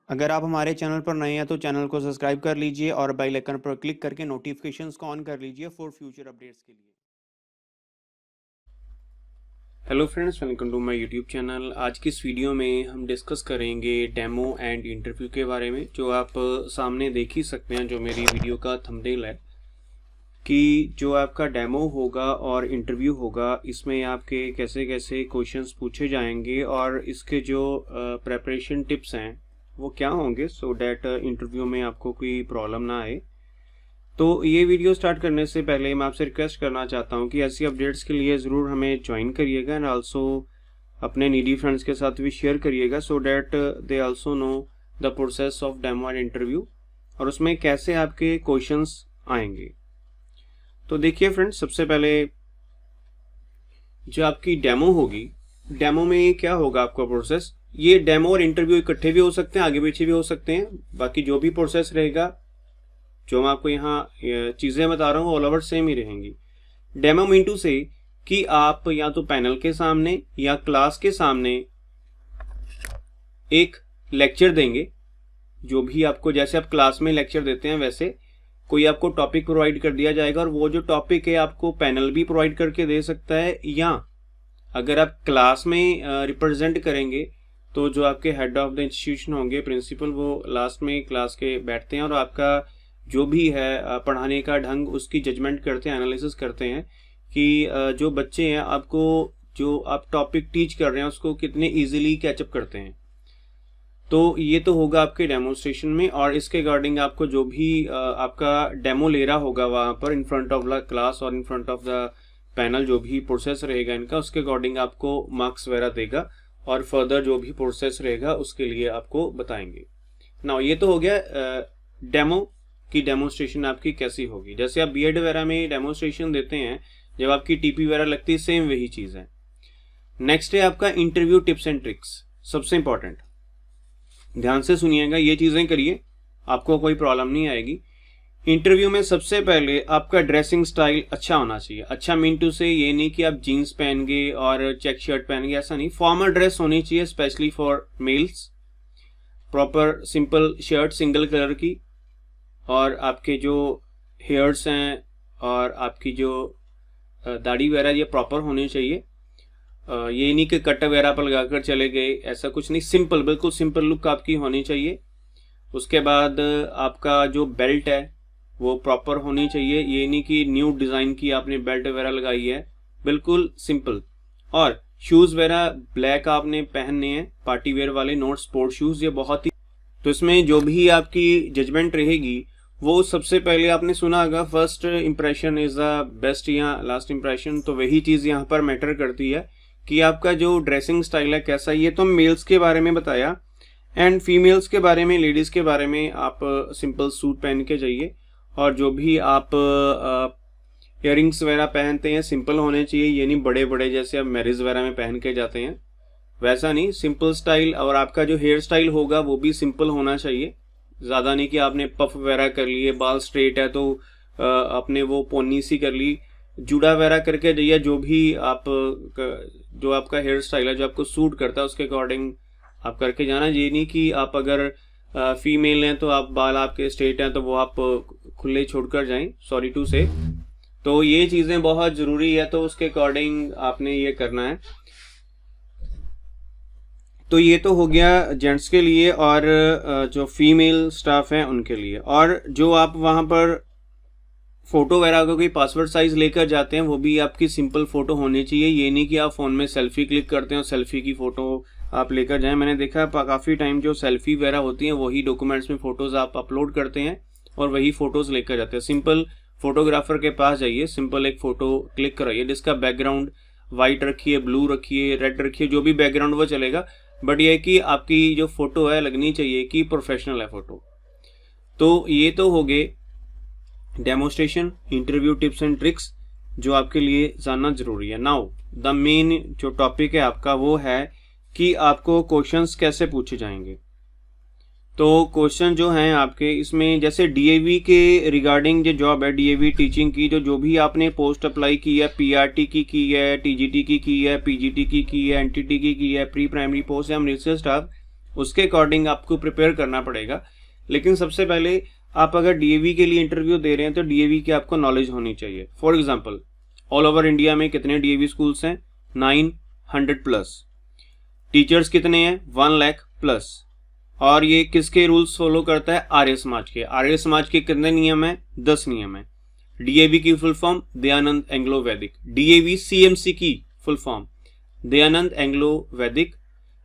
अगर आप हमारे चैनल पर नए हैं तो चैनल को सब्सक्राइब कर लीजिए और बेल आइकन पर क्लिक करके नोटिफिकेशंस को ऑन कर लीजिए फॉर फ्यूचर अपडेट्स के लिए। Hello friends, welcome to my YouTube channel. आज की इस वीडियो में हम डिस्कस करेंगे डेमो एंड इंटरव्यू के बारे में। जो आप सामने देख ही सकते हैं, जो मेरी वीडियो का थंबनेल है, कि जो आपका डेमो होगा और इंटरव्यू होगा, इसमें आपके कैसे कैसे क्वेश्चंस पूछे जाएंगे और इसके जो प्रेपरेशन टिप्स हैं वो क्या होंगे, सो डैट इंटरव्यू में आपको कोई प्रॉब्लम ना आए। तो ये वीडियो स्टार्ट करने से पहले मैं आपसे रिक्वेस्ट करना चाहता हूँ कि ऐसी अपडेट्स के लिए ज़रूर हमें ज्वाइन करिएगा एंड आल्सो अपने नीडी फ्रेंड्स के साथ भी शेयर करिएगा, so that they also know the process of demo and interview और उसमें कैसे आपके क्वेश्चंस आएंगे। तो देखिए फ्रेंड्स, सबसे पहले जो आपकी डेमो होगी, डेमो में क्या होगा आपका प्रोसेस। ये डेमो और इंटरव्यू इकट्ठे भी हो सकते हैं, आगे पीछे भी हो सकते हैं। बाकी जो भी प्रोसेस रहेगा, जो मैं आपको यहाँ चीज़ें बता रहा हूँ, ऑल ओवर सेम ही रहेंगी। डेमो मीन टू से कि आप या तो पैनल के सामने या क्लास के सामने एक लेक्चर देंगे। जो भी आपको, जैसे आप क्लास में लेक्चर देते हैं वैसे कोई आपको टॉपिक प्रोवाइड कर दिया जाएगा और वो जो टॉपिक है आपको पैनल भी प्रोवाइड करके दे सकता है, या अगर आप क्लास में रिप्रेजेंट करेंगे तो जो आपके हेड ऑफ द इंस्टीट्यूशन होंगे, प्रिंसिपल, वो लास्ट में क्लास के बैठते हैं और आपका जो भी है पढ़ाने का ढंग, उसकी जजमेंट करते हैं, एनालिसिस करते हैं कि जो बच्चे हैं आपको जो आप टॉपिक टीच कर रहे हैं उसको कितने इजीली कैचअप करते हैं। तो ये तो होगा आपके डेमोन्स्ट्रेशन में, और इसके अकॉर्डिंग आपको जो भी आपका डेमो ले रहा होगा वहाँ पर in front of the class और in front of the panel, जो भी प्रोसेस रहेगा इनका, उसके अकॉर्डिंग आपको मार्क्स वगैरह देगा और फर्दर जो भी प्रोसेस रहेगा उसके लिए आपको बताएंगे। नाउ ये तो हो गया डेमो की डेमोन्स्ट्रेशन आपकी कैसी होगी। जैसे आप बीएड वगैरह में डेमोन्स्ट्रेशन देते हैं, जब आपकी टीपी वगैरह लगती है, सेम वही चीज़ है। नेक्स्ट है आपका इंटरव्यू टिप्स एंड ट्रिक्स। सबसे इंपॉर्टेंट, ध्यान से सुनिएगा, ये चीज़ें करिए, आपको कोई प्रॉब्लम नहीं आएगी। इंटरव्यू में सबसे पहले आपका ड्रेसिंग स्टाइल अच्छा होना चाहिए। अच्छा मीन टू से ये नहीं कि आप जीन्स पहन गए और चेक शर्ट पहन गए, ऐसा नहीं। फॉर्मल ड्रेस होनी चाहिए, specially for mails. Proper simple shirt single colour की, और आपके जो हेयर्स हैं और आपकी जो दाढ़ी वगैरह ये प्रॉपर होनी चाहिए। ये नहीं कि कट वगैरह पर लगाकर चले गए, ऐसा कुछ नहीं। सिंपल, बिल्कुल सिंपल लुक आपकी होनी चाहिए। उसके बाद आपका जो बेल्ट है वो प्रॉपर होनी चाहिए। ये नहीं कि न्यू डिज़ाइन की आपने बेल्ट वगैरह लगाई है, बिल्कुल सिंपल। और शूज़ वगैरह ब्लैक आपने पहनने हैं, पार्टी वेयर वाले, नॉट स्पोर्ट शूज़। ये बहुत ही, तो इसमें जो भी आपकी जजमेंट रहेगी वो सबसे पहले आपने सुना होगा, first impression is the best या लास्ट इंप्रेशन। तो वही चीज़ यहाँ पर मैटर करती है कि आपका जो ड्रेसिंग स्टाइल है कैसा। ये तो मेल्स के बारे में बताया, एंड फीमेल्स के बारे में, लेडीज़ के बारे में आप सिंपल सूट पहन के जाइए। और जो भी आप इयरिंग्स वगैरह पहनते हैं सिंपल होने चाहिए। ये नहीं बड़े बड़े जैसे आप मैरिज वगैरह में पहन के जाते हैं, वैसा नहीं, सिंपल स्टाइल। और आपका जो हेयर स्टाइल होगा वो भी सिंपल होना चाहिए। ज़्यादा नहीं कि आपने पफ वगैरह कर लिए, बाल स्ट्रेट है तो आपने वो पोनी सी कर ली, जुड़ा वगैरह करके जाइए। जो भी आप जो आपका हेयर स्टाइल है, जो आपको सूट करता है, उसके अकॉर्डिंग आप करके जाना। ये नहीं कि आप अगर फीमेल हैं तो आप बाल आपके स्ट्रेट हैं तो वो आप खुले छोड़कर जाएं, सॉरी टू से। तो ये चीज़ें बहुत ज़रूरी है, तो उसके अकॉर्डिंग आपने ये करना है। तो ये तो हो गया जेंट्स के लिए और जो फीमेल स्टाफ हैं उनके लिए। और जो आप वहाँ पर फ़ोटो वगैरह का कोई पासवर्ड साइज़ लेकर जाते हैं, वो भी आपकी सिंपल फ़ोटो होनी चाहिए। ये नहीं कि आप फ़ोन में सेल्फी क्लिक करते हैं और सेल्फी की फ़ोटो आप लेकर जाएं। मैंने देखा काफ़ी टाइम जो सेल्फी वगैरह होती हैं वही डॉक्यूमेंट्स में फ़ोटोज़ आप अपलोड करते हैं और वही फ़ोटोज़ लेकर जाते हैं। सिंपल फोटोग्राफर के पास जाइए, सिंपल एक फ़ोटो क्लिक कराइए जिसका बैकग्राउंड वाइट रखिए, ब्लू रखिए, रेड रखिए, जो भी बैकग्राउंड वो चलेगा, बट ये कि आपकी जो फ़ोटो है लगनी चाहिए कि प्रोफेशनल है फ़ोटो। तो ये तो हो गए demonstration, interview tips and tricks जो आपके लिए जानना ज़रूरी है। नाउ द मेन जो टॉपिक है आपका वो है कि आपको क्वेश्चंस कैसे पूछे जाएंगे। तो क्वेश्चन जो हैं आपके इसमें, जैसे डीएवी के रिगार्डिंग जो जॉब है, डीएवी टीचिंग की, जो भी आपने पोस्ट अप्लाई की है, पीआरटी की है, टीजीटी की है, पीजीटी की है, एनटीटी की है, प्री प्राइमरी पोस्ट या रिसर्च स्टाफ, उसके अकॉर्डिंग आपको प्रिपेयर करना पड़ेगा। लेकिन सबसे पहले आप अगर डीएवी के लिए इंटरव्यू दे रहे हैं तो डीएवी की आपको नॉलेज होनी चाहिए। For example, all over India में कितने डीएवी स्कूल्स हैं? 900 प्लस। टीचर्स कितने हैं? 1 लाख प्लस। और ये किसके रूल्स फॉलो करता है? आर्य समाज के। आर्य समाज के कितने नियम है? 10 नियम है। डीएवी की full form Dayanand Anglo Vedic. DAV CMC की full form Dayanand Anglo Vedic,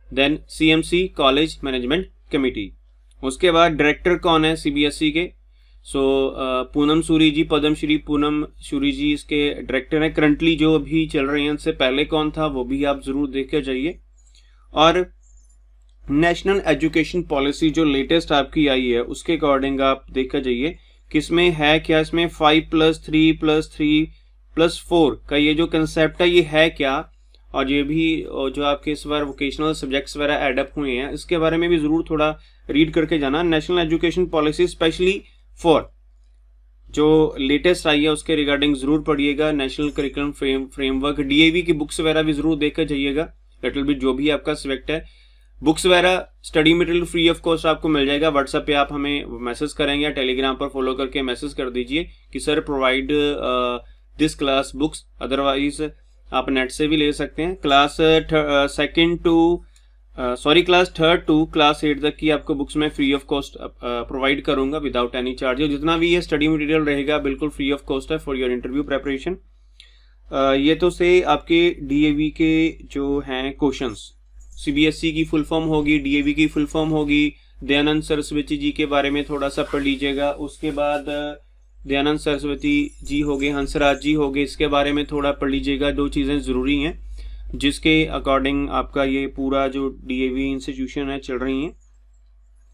then CMC college management committee. उसके बाद डायरेक्टर कौन है सीबीएसई के? पूनम सूरी जी, पद्मश्री पूनम सूरी जी इसके डायरेक्टर हैं। करंटली जो अभी चल रहे हैं, उनसे पहले कौन था वो भी आप जरूर देख के जाइए। और नेशनल एजुकेशन पॉलिसी जो लेटेस्ट आपकी आई है उसके अकॉर्डिंग आप देख कर जाइए किसमें है क्या। इसमें 5+3+3+4 का ये जो कंसेप्ट है ये है क्या, और ये भी जो आपके इस बार वोकेशनल सब्जेक्ट्स वगैरह एडअप हुए हैं इसके बारे में भी जरूर थोड़ा रीड करके जाना। National education policy specially for जो लेटेस्ट आई है उसके रिगार्डिंग जरूर पढ़िएगा। नेशनल करिकुलम फ्रेमवर्क, डीएवी की बुक्स वगैरह भी जरूर देख कर जाइएगा। लिटिल बिट जो भी आपका सब्जेक्ट है, बुक्स वगैरह study material free of cost आपको मिल जाएगा। व्हाट्सएप पे आप हमें मैसेज करेंगे या टेलीग्राम पर फॉलो करके मैसेज कर दीजिए कि sir provide this class books, otherwise आप नेट से भी ले सकते हैं। Class class 3rd to class 8 तक की आपको बुक्स में फ्री ऑफ कॉस्ट प्रोवाइड करूंगा विदाउट एनी चार्ज। जितना भी ये स्टडी मटेरियल रहेगा बिल्कुल फ्री ऑफ कॉस्ट है फॉर योर इंटरव्यू प्रेपरेशन। ये तो से आपके डीएवी के जो हैं क्वेश्चंस। सीबीएसई की फुल फॉर्म होगी, डीएवी की फुल फॉर्म होगी। दयानंद सरस्वती जी के बारे में थोड़ा सा पढ़ लीजिएगा। उसके बाद दयानंद सरस्वती जी हो गए, हंसराज जी हो गए, इसके बारे में थोड़ा पढ़ लीजिएगा। 2 चीज़ें ज़रूरी हैं जिसके अकॉर्डिंग आपका ये पूरा जो डीएवी इंस्टीट्यूशन है चल रही हैं।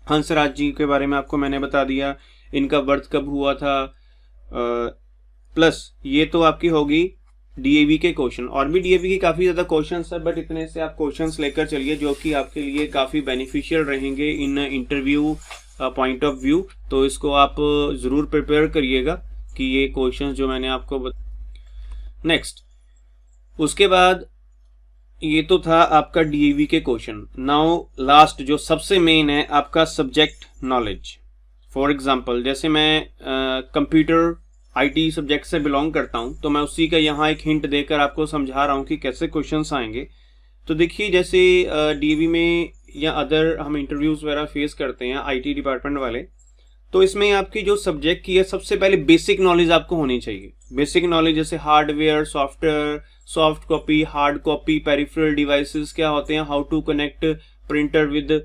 हंसराज जी के बारे में आपको मैंने बता दिया, इनका बर्थ कब हुआ था। प्लस ये तो आपकी होगी डीएवी के क्वेश्चन। और भी डीएवी के काफ़ी ज़्यादा क्वेश्चंस है, बट इतने से आप क्वेश्चंस लेकर चलिए जो कि आपके लिए काफ़ी बेनिफिशियल रहेंगे in interview point of view. तो इसको आप ज़रूर प्रिपेयर करिएगा कि ये क्वेश्चंस जो मैंने आपको नेक्स्ट। उसके बाद ये तो था आपका डीएवी के क्वेश्चन। नाउ लास्ट जो सबसे मेन है आपका सब्जेक्ट नॉलेज। फॉर एग्जांपल, जैसे मैं कंप्यूटर आईटी सब्जेक्ट से बिलोंग करता हूं तो मैं उसी का यहाँ एक हिंट देकर आपको समझा रहा हूं कि कैसे क्वेश्चंस आएंगे। तो देखिए, जैसे डीएवी में या अदर हम इंटरव्यूज वगैरह फेस करते हैं आईटी डिपार्टमेंट वाले, तो इसमें आपकी जो सब्जेक्ट की है सबसे पहले बेसिक नॉलेज आपको होनी चाहिए। बेसिक नॉलेज जैसे hardware, software, soft copy, hard copy, peripheral devices क्या होते हैं, how to connect printer with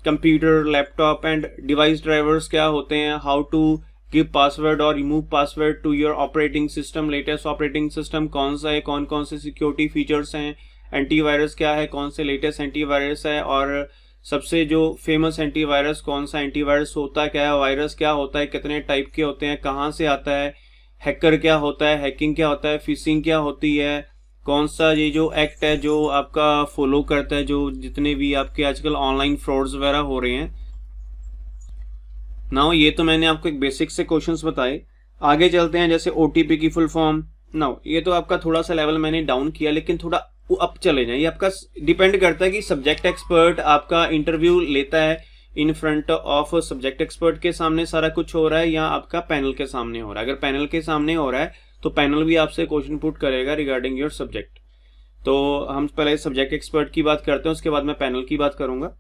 computer, laptop and device drivers क्या होते हैं, हाउ टू गिव पासवर्ड और remove password to your operating system. Latest operating system कौन सा है, कौन कौन से सिक्योरिटी फीचर्स हैं, एंटीवायरस क्या है, कौन से लेटेस्ट एंटीवायरस है, और सबसे जो फेमस एंटीवायरस कौन सा एंटीवायरस होता है, क्या है वायरस, क्या होता है, कितने टाइप के होते हैं, कहाँ से आता है, हैकर क्या होता है, हैकिंग क्या होता है, फिशिंग क्या होती है, कौन सा ये जो एक्ट है जो आपका फॉलो करता है, जो जितने भी आपके आजकल ऑनलाइन फ्रॉड्स वगैरह हो रहे हैं। नाउ ये तो मैंने आपको एक बेसिक से क्वेश्चंस बताए। आगे चलते हैं, जैसे ओटीपी की फुल फॉर्म। नाउ ये तो आपका थोड़ा सा लेवल मैंने डाउन किया, लेकिन थोड़ा अप चले जाए। ये आपका डिपेंड करता है कि सब्जेक्ट एक्सपर्ट आपका इंटरव्यू लेता है इन फ्रंट ऑफ सब्जेक्ट एक्सपर्ट के सामने सारा कुछ हो रहा है या आपका पैनल के सामने हो रहा है। अगर पैनल के सामने हो रहा है तो पैनल भी आपसे क्वेश्चन पुट करेगा रिगार्डिंग योर सब्जेक्ट। तो हम पहले सब्जेक्ट एक्सपर्ट की बात करते हैं, उसके बाद मैं पैनल की बात करूंगा।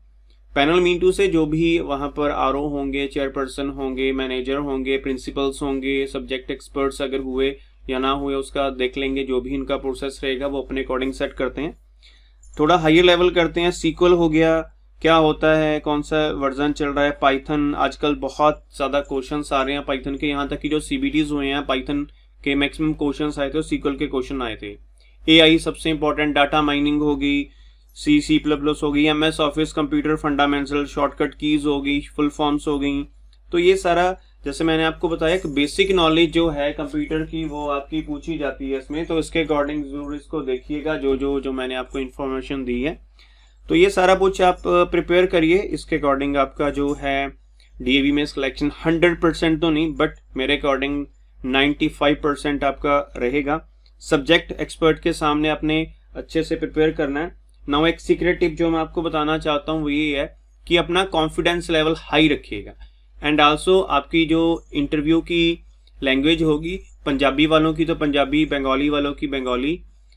पैनल मीन टू से जो भी वहां पर आरओ होंगे, चेयरपर्सन होंगे, मैनेजर होंगे, प्रिंसिपल्स होंगे, सब्जेक्ट एक्सपर्ट्स अगर हुए या ना हुए उसका देख लेंगे। जो भी इनका प्रोसेस रहेगा वो अपने अकॉर्डिंग सेट करते हैं। थोड़ा हायर लेवल करते हैं। सीक्वल हो गया, क्या होता है, कौन सा वर्जन चल रहा है। पाइथन, आजकल बहुत ज़्यादा क्वेश्चंस आ रहे हैं पाइथन के। यहाँ तक कि जो सीबीटीज हुए हैं पाइथन के मैक्सिमम क्वेश्चंस आए थे, सीक्वल के क्वेश्चन आए थे। एआई सबसे इंपॉर्टेंट, डाटा माइनिंग होगी, C++ होगी, MS office, computer fundamental, shortcut keys होगी, फुल फॉर्म्स हो गई। तो ये सारा जैसे मैंने आपको बताया कि बेसिक नॉलेज जो है कंप्यूटर की वो आपकी पूछी जाती है इसमें। तो इसके अकॉर्डिंग जरूर इसको देखिएगा जो मैंने आपको इन्फॉर्मेशन दी है। तो ये सारा कुछ आप प्रिपेयर करिए। इसके अकॉर्डिंग आपका जो है डीएवी में सिलेक्शन 100% तो नहीं, बट मेरे अकॉर्डिंग 95% आपका रहेगा। सब्जेक्ट एक्सपर्ट के सामने आपने अच्छे से प्रिपेयर करना है। नाउ एक सीक्रेट टिप जो मैं आपको बताना चाहता हूँ वो ये है कि अपना कॉन्फिडेंस लेवल हाई रखिएगा। एंड आल्सो आपकी जो इंटरव्यू की लैंग्वेज होगी, पंजाबी वालों की तो पंजाबी, बंगाली वालों की बंगाली,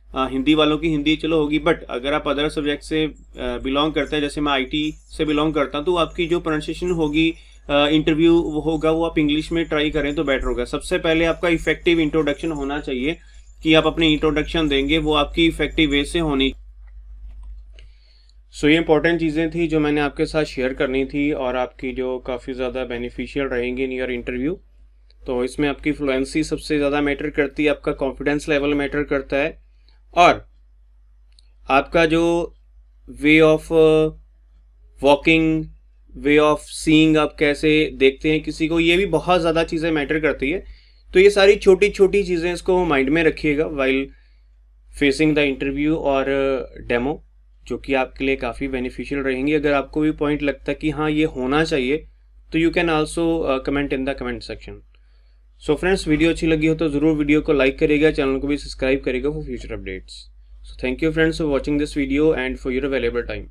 हिंदी वालों की हिंदी चलो होगी, बट अगर आप अदर सब्जेक्ट से बिलोंग करते हैं, जैसे मैं आईटी से बिलोंग करता हूँ, तो आपकी जो प्रोनाउंसिएशन होगी, इंटरव्यू होगा, वो आप इंग्लिश में ट्राई करें तो बेटर होगा। सबसे पहले आपका इफेक्टिव इंट्रोडक्शन होना चाहिए कि आप अपनी इंट्रोडक्शन देंगे वो आपकी इफेक्टिव वे से होनी। सो ये इंपॉर्टेंट चीज़ें थी जो मैंने आपके साथ शेयर करनी थी और आपकी जो काफ़ी ज़्यादा बेनिफिशियल रहेंगी इन योर इंटरव्यू। तो इसमें आपकी फ्लुएंसी सबसे ज़्यादा मैटर करती है, आपका कॉन्फिडेंस लेवल मैटर करता है, और आपका जो way of walking, way of seeing, आप कैसे देखते हैं किसी को, ये भी बहुत ज़्यादा चीज़ें मैटर करती है। तो ये सारी छोटी छोटी चीज़ें इसको माइंड में रखिएगा वाइल फेसिंग द इंटरव्यू और डेमो, जो कि आपके लिए काफ़ी बेनिफिशियल रहेंगी। अगर आपको भी पॉइंट लगता है कि हाँ ये होना चाहिए, तो you can also comment in the comment section. So friends, video अच्छी लगी हो तो ज़रूर वीडियो को लाइक करिएगा, चैनल को भी सब्सक्राइब करिएगा for future updates. So thank you friends for watching this video and for your available time.